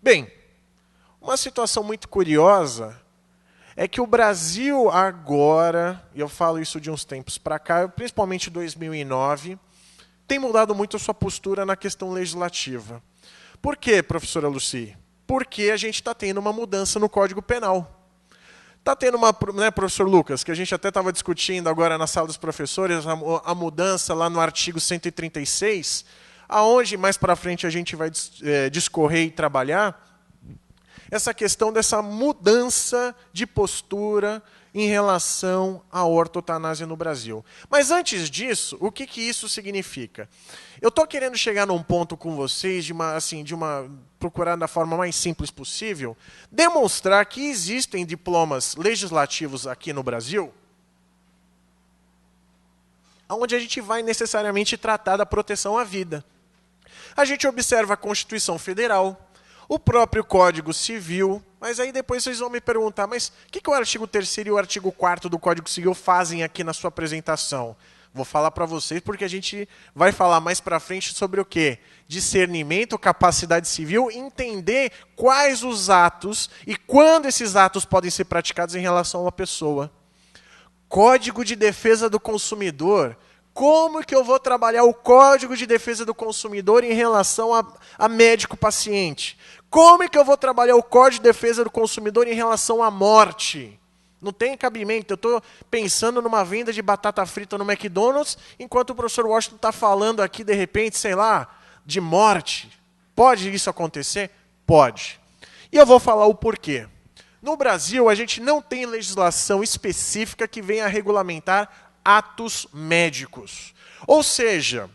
Bem, uma situação muito curiosa é que o Brasil agora, e eu falo isso de uns tempos para cá, principalmente 2009, tem mudado muito a sua postura na questão legislativa. Por quê, professora Lucy? Porque a gente está tendo uma mudança no Código Penal. Está tendo uma, né, professor Lucas, que a gente até estava discutindo agora na sala dos professores, a mudança lá no artigo 136, aonde mais para frente a gente vai discorrer e trabalhar, essa questão dessa mudança de postura em relação à ortotanásia no Brasil. Mas antes disso, o que isso significa? Eu estou querendo chegar num ponto com vocês, procurar da forma mais simples possível, demonstrar que existem diplomas legislativos aqui no Brasil, onde a gente vai necessariamente tratar da proteção à vida. A gente observa a Constituição Federal, o próprio Código Civil, mas aí depois vocês vão me perguntar, mas o que o artigo 3º e o artigo 4º do Código Civil fazem aqui na sua apresentação? Vou falar para vocês porque a gente vai falar mais para frente sobre o quê? Discernimento, capacidade civil, entender quais os atos e quando esses atos podem ser praticados em relação a uma pessoa. Código de Defesa do Consumidor. Como que eu vou trabalhar o Código de Defesa do Consumidor em relação a médico-paciente? Como que eu vou trabalhar o Código de Defesa do Consumidor em relação à morte? Não tem cabimento. Eu estou pensando numa venda de batata frita no McDonald's, enquanto o professor Washington está falando aqui, de repente, sei lá, de morte. Pode isso acontecer? Pode. E eu vou falar o porquê. No Brasil, a gente não tem legislação específica que venha a regulamentar atos médicos. Ou seja,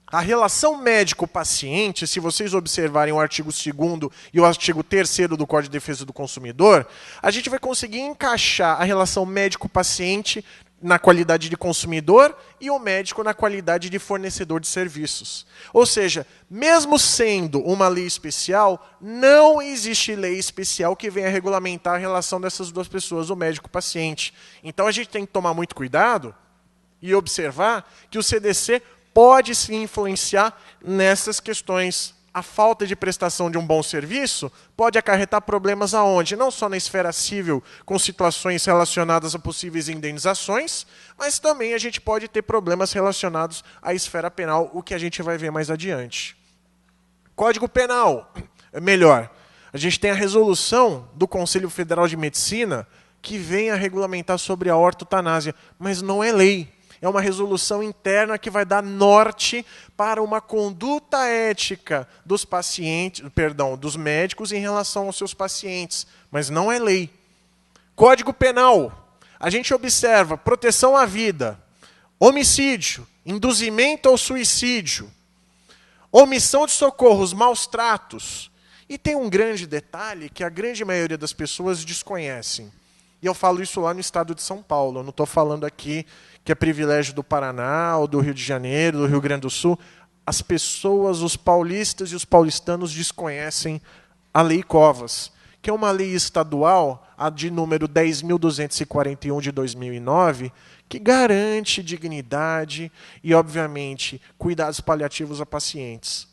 a relação médico-paciente, se vocês observarem o artigo 2º e o artigo 3º do Código de Defesa do Consumidor, a gente vai conseguir encaixar a relação médico-paciente na qualidade de consumidor e o médico na qualidade de fornecedor de serviços. Ou seja, mesmo sendo uma lei especial, não existe lei especial que venha regulamentar a relação dessas duas pessoas, o médico e o paciente. Então a gente tem que tomar muito cuidado e observar que o CDC pode se influenciar nessas questões. A falta de prestação de um bom serviço pode acarretar problemas aonde? Não só na esfera civil, com situações relacionadas a possíveis indenizações, mas também a gente pode ter problemas relacionados à esfera penal, o que a gente vai ver mais adiante. Código Penal, melhor, a gente tem a resolução do Conselho Federal de Medicina que vem a regulamentar sobre a ortotanásia, mas não é lei. É uma resolução interna que vai dar norte para uma conduta ética dos pacientes, dos médicos em relação aos seus pacientes, mas não é lei. Código Penal. A gente observa proteção à vida, homicídio, induzimento ao suicídio, omissão de socorros, maus tratos. E tem um grande detalhe que a grande maioria das pessoas desconhecem. E eu falo isso lá no estado de São Paulo. Eu não estou falando aqui que é privilégio do Paraná, ou do Rio de Janeiro, do Rio Grande do Sul. As pessoas, os paulistas e os paulistanos desconhecem a Lei Covas, que é uma lei estadual, a de número 10.241 de 2009, que garante dignidade e, obviamente, cuidados paliativos a pacientes.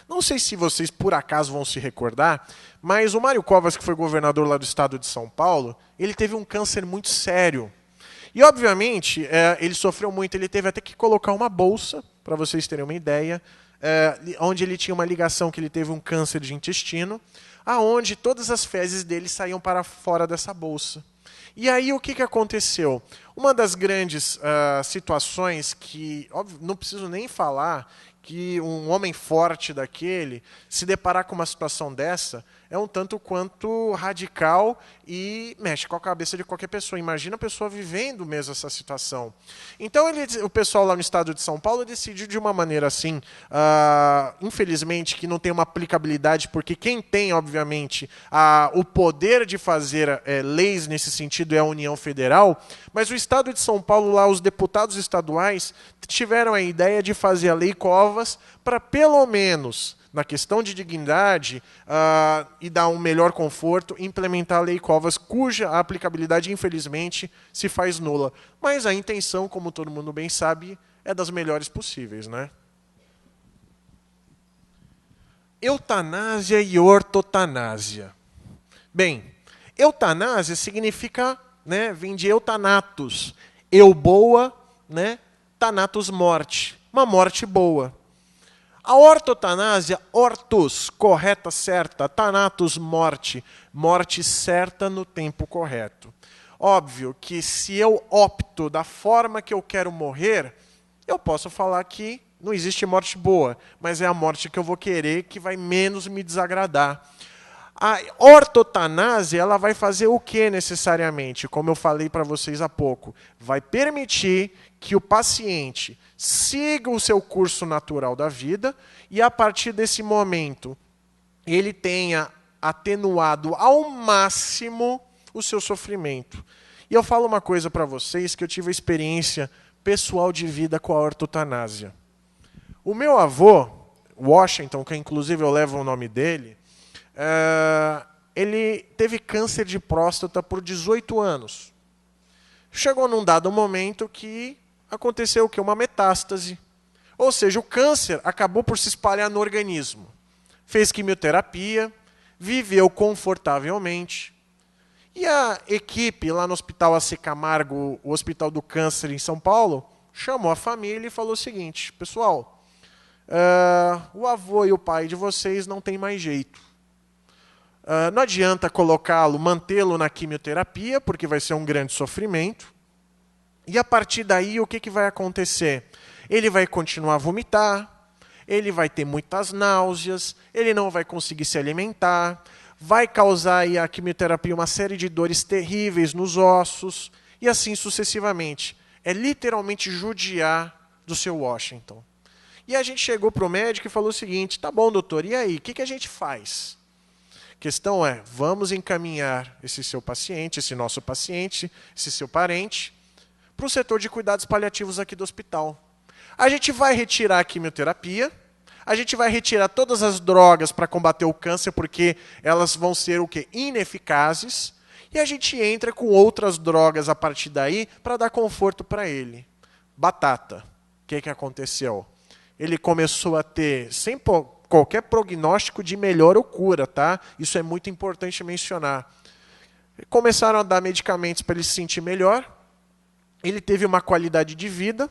Não sei se vocês, por acaso, vão se recordar, mas o Mário Covas, que foi governador lá do estado de São Paulo, ele teve um câncer muito sério. E, obviamente, ele sofreu muito. Ele teve até que colocar uma bolsa, para vocês terem uma ideia, onde ele tinha uma ligação que ele teve um câncer de intestino, aonde todas as fezes dele saíam para fora dessa bolsa. E aí o que aconteceu? Uma das grandes situações que, óbvio, não preciso nem falar, que um homem forte daquele se deparar com uma situação dessa é um tanto quanto radical e mexe com a cabeça de qualquer pessoa. Imagina a pessoa vivendo mesmo essa situação. Então o pessoal lá no estado de São Paulo decidiu de uma maneira assim, infelizmente, que não tem uma aplicabilidade, porque quem tem, obviamente, o poder de fazer leis nesse sentido é a União Federal, mas o estado de São Paulo, lá, os deputados estaduais tiveram a ideia de fazer a Lei Covas para, pelo menos, na questão de dignidade e dar um melhor conforto, implementar a Lei Covas, cuja aplicabilidade, infelizmente, se faz nula. Mas a intenção, como todo mundo bem sabe, é das melhores possíveis, né? Eutanásia e ortotanásia. Bem, eutanásia significa, né, vem de eutanatos. Eu boa, né, thanatos morte. Uma morte boa. A ortotanásia, ortos, correta, certa, thanatos, morte. Morte certa no tempo correto. Óbvio que se eu opto da forma que eu quero morrer, eu posso falar que não existe morte boa, mas é a morte que eu vou querer, que vai menos me desagradar. A ortotanásia, ela vai fazer o que necessariamente? Como eu falei para vocês há pouco, vai permitir que o paciente siga o seu curso natural da vida e, a partir desse momento, ele tenha atenuado ao máximo o seu sofrimento. E eu falo uma coisa para vocês, que eu tive a experiência pessoal de vida com a ortotanásia. O meu avô, Washington, que inclusive eu levo o nome dele, ele teve câncer de próstata por 18 anos. Chegou num dado momento que aconteceu o quê? Uma metástase. Ou seja, o câncer acabou por se espalhar no organismo. Fez quimioterapia, viveu confortavelmente. E a equipe lá no Hospital AC Camargo, o Hospital do Câncer em São Paulo, chamou a família e falou o seguinte: pessoal, o avô e o pai de vocês não tem mais jeito. Não adianta colocá-lo, mantê-lo na quimioterapia, porque vai ser um grande sofrimento. E a partir daí, o que vai acontecer? Ele vai continuar a vomitar, ele vai ter muitas náuseas, ele não vai conseguir se alimentar, vai causar aí a quimioterapia uma série de dores terríveis nos ossos, e assim sucessivamente. É literalmente judiar do seu Washington. E a gente chegou para o médico e falou o seguinte: tá bom, doutor, e aí, o que a gente faz? A questão é, vamos encaminhar esse seu paciente, esse nosso paciente, esse seu parente, para o setor de cuidados paliativos aqui do hospital. A gente vai retirar a quimioterapia, a gente vai retirar todas as drogas para combater o câncer, porque elas vão ser o quê? Ineficazes, e a gente entra com outras drogas a partir daí para dar conforto para ele. Batata. O que aconteceu? Ele começou a ter, sem qualquer prognóstico de melhora ou cura, tá? Isso é muito importante mencionar. Começaram a dar medicamentos para ele se sentir melhor. Ele teve uma qualidade de vida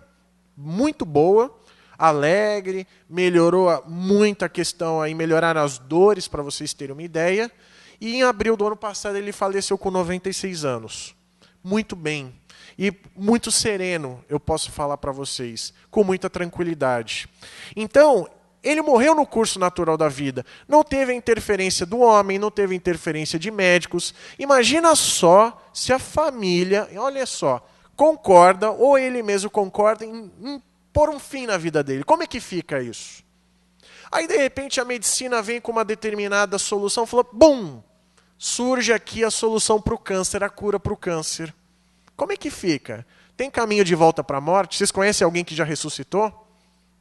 muito boa, alegre, melhorou muito a questão, aí melhoraram as dores, para vocês terem uma ideia. E em abril do ano passado ele faleceu com 96 anos. Muito bem. E muito sereno, eu posso falar para vocês, com muita tranquilidade. Então, ele morreu no curso natural da vida. Não teve a interferência do homem, não teve interferência de médicos. Imagina só se a família, olha só, concorda, ou ele mesmo concorda em pôr um fim na vida dele. Como é que fica isso? Aí, de repente, a medicina vem com uma determinada solução, falou, bum! Surge aqui a solução para o câncer, a cura para o câncer. Como é que fica? Tem caminho de volta para a morte? Vocês conhecem alguém que já ressuscitou?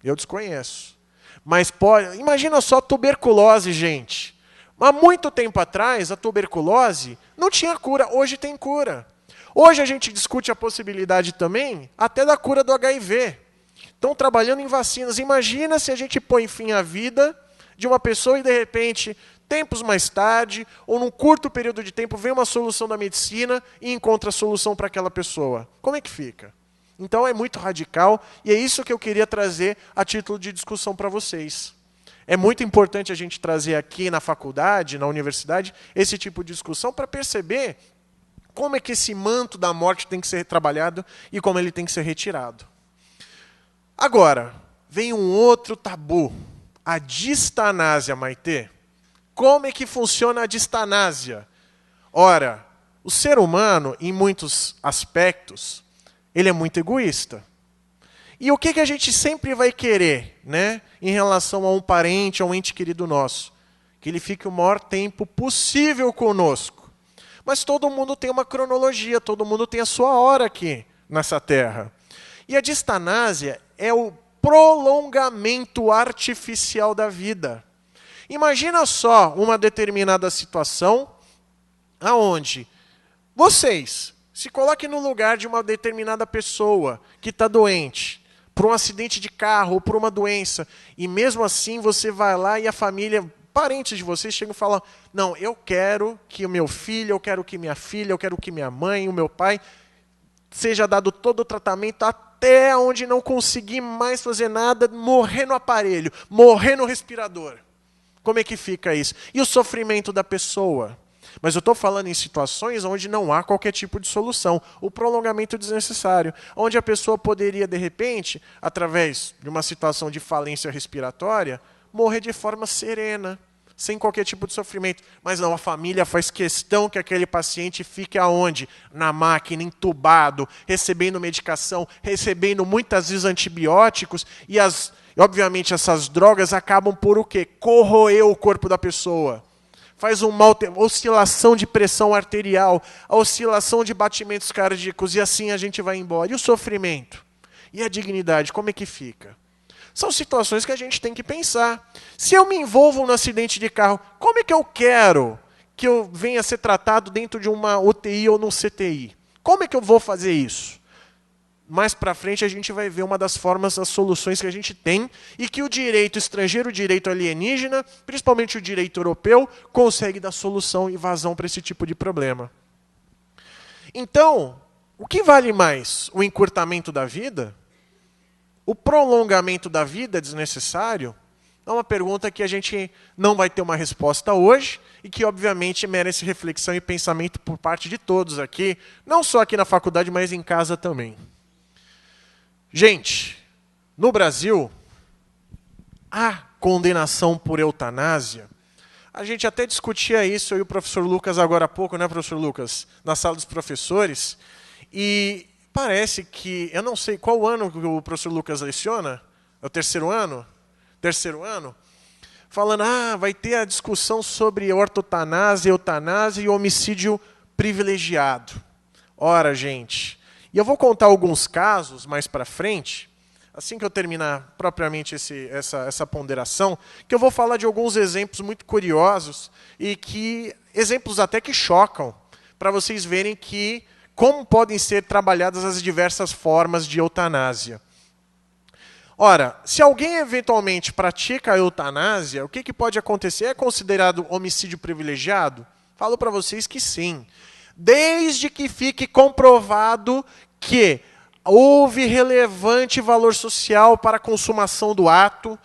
Eu desconheço. Mas pode. Imagina só tuberculose, gente. Há muito tempo atrás, a tuberculose não tinha cura. Hoje tem cura. Hoje a gente discute a possibilidade também até da cura do HIV. Estão trabalhando em vacinas. Imagina se a gente põe fim à vida de uma pessoa e, de repente, tempos mais tarde, ou num curto período de tempo, vem uma solução da medicina e encontra a solução para aquela pessoa. Como é que fica? Então é muito radical e é isso que eu queria trazer a título de discussão para vocês. É muito importante a gente trazer aqui na faculdade, na universidade, esse tipo de discussão para perceber como é que esse manto da morte tem que ser trabalhado e como ele tem que ser retirado. Agora, vem um outro tabu, a distanásia, Maitê. Como é que funciona a distanásia? Ora, o ser humano, em muitos aspectos, ele é muito egoísta. E o que a gente sempre vai querer, né, em relação a um parente, a um ente querido nosso? Que ele fique o maior tempo possível conosco. Mas todo mundo tem uma cronologia, todo mundo tem a sua hora aqui nessa terra. E a distanásia é o prolongamento artificial da vida. Imagina só uma determinada situação aonde vocês se coloquem no lugar de uma determinada pessoa que está doente, por um acidente de carro ou por uma doença, e mesmo assim você vai lá e a família parentes de vocês chegam e falam, não, eu quero que o meu filho, eu quero que minha filha, eu quero que minha mãe, o meu pai, seja dado todo o tratamento até onde não conseguir mais fazer nada, morrer no aparelho, morrer no respirador. Como é que fica isso? E o sofrimento da pessoa? Mas eu estou falando em situações onde não há qualquer tipo de solução. O prolongamento desnecessário, onde a pessoa poderia, de repente, através de uma situação de falência respiratória, morrer de forma serena, sem qualquer tipo de sofrimento. Mas não, a família faz questão que aquele paciente fique aonde? Na máquina, entubado, recebendo medicação, recebendo muitas vezes antibióticos, e obviamente essas drogas acabam por o quê? Corroer o corpo da pessoa. Faz uma oscilação de pressão arterial, a oscilação de batimentos cardíacos, e assim a gente vai embora. E o sofrimento? E a dignidade, como é que fica? São situações que a gente tem que pensar. Se eu me envolvo num acidente de carro, como é que eu quero que eu venha a ser tratado dentro de uma UTI ou num CTI? Como é que eu vou fazer isso? Mais para frente a gente vai ver uma das formas, das soluções que a gente tem e que o direito estrangeiro, o direito alienígena, principalmente o direito europeu, consegue dar solução e vazão para esse tipo de problema. Então, o que vale mais? O encurtamento da vida? O prolongamento da vida desnecessário? É uma pergunta que a gente não vai ter uma resposta hoje e que, obviamente, merece reflexão e pensamento por parte de todos aqui, não só aqui na faculdade, mas em casa também. Gente, no Brasil, a condenação por eutanásia, a gente até discutia isso, eu e o professor Lucas agora há pouco, né, professor Lucas, na sala dos professores, e parece que, eu não sei qual ano que o professor Lucas leciona, é o terceiro ano? Terceiro ano? Falando, vai ter a discussão sobre ortotanásia, eutanásia e homicídio privilegiado. Ora, gente, e eu vou contar alguns casos mais para frente, assim que eu terminar propriamente essa ponderação, que eu vou falar de alguns exemplos muito curiosos e exemplos até que chocam, para vocês verem como podem ser trabalhadas as diversas formas de eutanásia. Ora, se alguém eventualmente pratica a eutanásia, o que pode acontecer? É considerado homicídio privilegiado? Falo para vocês que sim. Desde que fique comprovado que houve relevante valor social para a consumação do ato,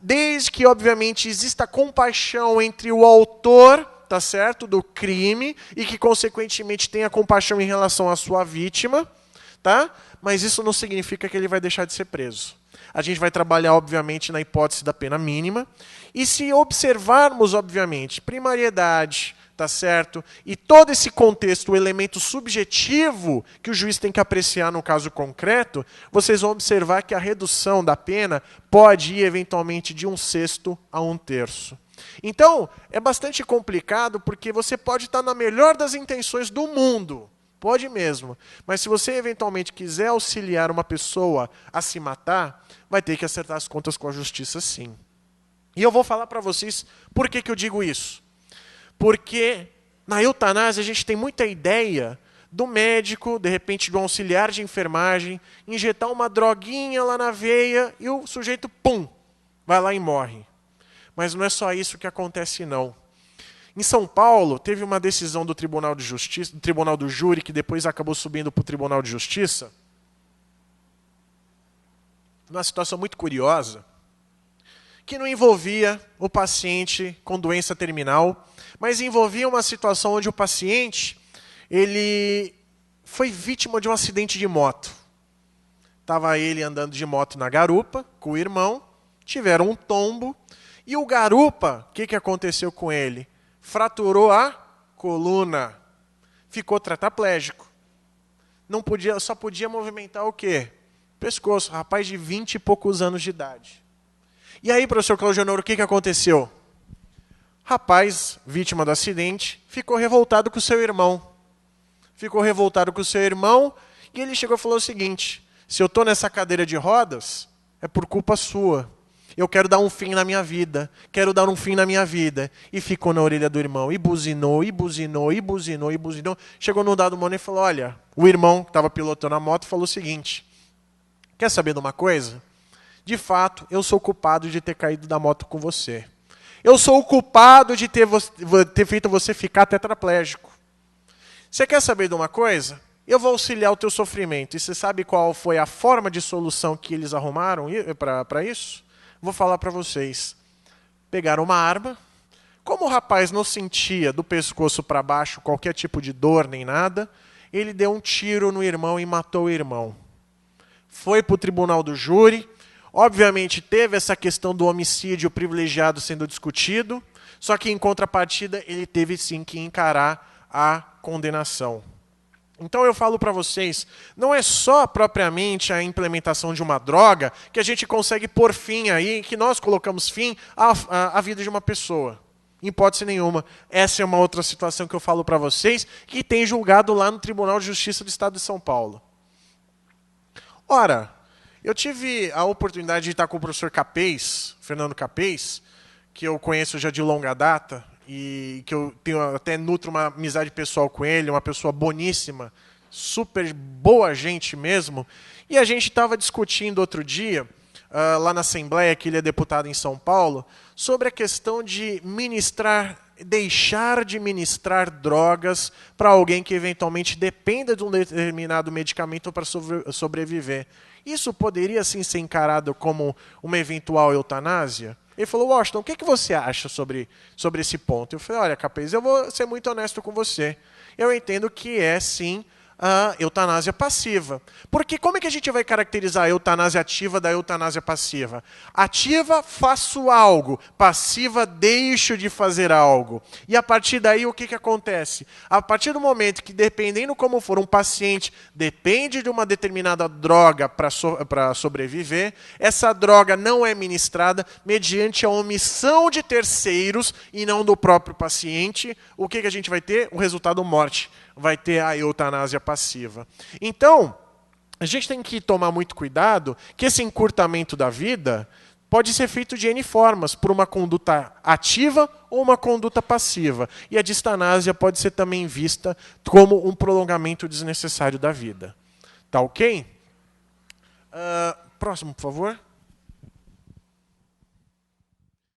desde que, obviamente, exista compaixão entre o autor, tá certo, do crime e que, consequentemente, tenha compaixão em relação à sua vítima, tá? Mas isso não significa que ele vai deixar de ser preso. A gente vai trabalhar, obviamente, na hipótese da pena mínima. E se observarmos, obviamente, primariedade, tá certo? E todo esse contexto, o elemento subjetivo que o juiz tem que apreciar no caso concreto, vocês vão observar que a redução da pena pode ir, eventualmente, de 1/6 a 1/3. Então, é bastante complicado, porque você pode estar na melhor das intenções do mundo, pode mesmo, mas se você, eventualmente, quiser auxiliar uma pessoa a se matar, vai ter que acertar as contas com a justiça, sim. E eu vou falar para vocês por que eu digo isso. Porque na eutanásia a gente tem muita ideia do médico, de repente do auxiliar de enfermagem, injetar uma droguinha lá na veia e o sujeito, pum, vai lá e morre. Mas não é só isso que acontece, não. Em São Paulo, teve uma decisão do Tribunal de Justiça, do Tribunal do Júri, que depois acabou subindo para o Tribunal de Justiça, numa situação muito curiosa, que não envolvia o paciente com doença terminal, mas envolvia uma situação onde o paciente ele foi vítima de um acidente de moto. Estava ele andando de moto na garupa com o irmão, tiveram um tombo, e o garupa, o que aconteceu com ele? Fraturou a coluna, ficou tetraplégico. Só podia movimentar o quê? Pescoço, rapaz de 20 e poucos anos de idade. E aí, professor Claudionor, o que aconteceu? Rapaz, vítima do acidente, ficou revoltado com o seu irmão. E ele chegou e falou o seguinte: se eu estou nessa cadeira de rodas, é por culpa sua. Eu quero dar um fim na minha vida. E ficou na orelha do irmão. E buzinou. Chegou num dado momento e falou, olha, o irmão que estava pilotando a moto falou o seguinte: quer saber de uma coisa? De fato, eu sou culpado de ter caído da moto com você. Eu sou o culpado de ter feito você ficar tetraplégico. Você quer saber de uma coisa? Eu vou auxiliar o teu sofrimento. E você sabe qual foi a forma de solução que eles arrumaram para isso? Vou falar para vocês. Pegaram uma arma. Como o rapaz não sentia do pescoço para baixo qualquer tipo de dor nem nada, ele deu um tiro no irmão e matou o irmão. Foi para o tribunal do júri. Obviamente teve essa questão do homicídio privilegiado sendo discutido, só que em contrapartida ele teve sim que encarar a condenação. Então eu falo para vocês, não é só propriamente a implementação de uma droga que a gente consegue pôr fim aí, que nós colocamos fim à vida de uma pessoa. Em hipótese nenhuma. Essa é uma outra situação que eu falo para vocês, que tem julgado lá no Tribunal de Justiça do Estado de São Paulo. Ora, eu tive a oportunidade de estar com o professor Capês, Fernando Capês, que eu conheço já de longa data, e que eu até nutro uma amizade pessoal com ele, uma pessoa boníssima, super boa gente mesmo. E a gente estava discutindo outro dia, lá na Assembleia, que ele é deputado em São Paulo, sobre a questão de deixar de ministrar drogas para alguém que eventualmente dependa de um determinado medicamento para sobreviver. Isso poderia sim ser encarado como uma eventual eutanásia? Ele falou, Washington, o que você acha sobre esse ponto? Eu falei, olha, Capês, eu vou ser muito honesto com você. Eu entendo que é sim a eutanásia passiva. Porque como é que a gente vai caracterizar a eutanásia ativa da eutanásia passiva? Ativa, faço algo. Passiva, deixo de fazer algo. E a partir daí, o que acontece? A partir do momento que, dependendo como for, um paciente depende de uma determinada droga para sobreviver, essa droga não é ministrada mediante a omissão de terceiros e não do próprio paciente, o que a gente vai ter? O resultado morte. Vai ter a eutanásia passiva. Então, a gente tem que tomar muito cuidado que esse encurtamento da vida pode ser feito de N formas, por uma conduta ativa ou uma conduta passiva. E a distanásia pode ser também vista como um prolongamento desnecessário da vida. Tá ok? Próximo, por favor.